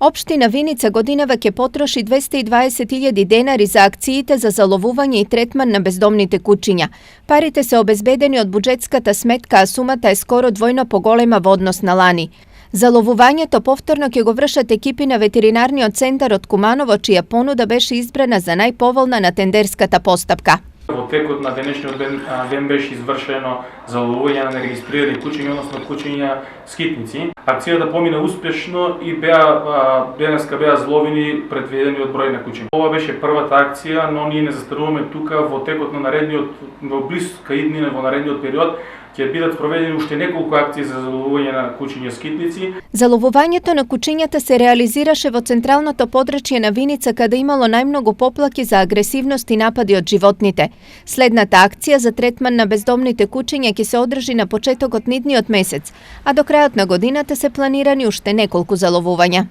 Opština Vinica Godinavak je potroši 220.000 denari za akcijite za zalovuvanje i tretman na bezdomните кучиња. Парите се обезбедени од буџетската сметка, а сумата е скоро двојно поголема во однос на лани. Заловувањето повторно ќе го вршат екипи на ветеринарниот центар од Куманово, чија понуда беше избрана за најповолна на тендерската постапка. Во текот на денешниот ден беше извршено заловување на нерегистрирани кучиња, односно кучиња скитници. Акцијата помина успешно и денеска беа зловени предвидениот број на кучиња. Ова беше првата акција, но ние не застануваме тука. Во текот на наредниот, во блиска иднина, во наредниот период, ќе бидат проведени уште неколку акции за заловување на кучиња скитници. Заловувањето на кучињата се реализираше во централното подрачје на Виница, каде имало најмногу поплаки за агресивност и напади од животните. Следната акција за третман на бездомните кучиња ќе се одржи на почетокот на идниот месец, а до крајот на годината се планирани уште неколку заловувања.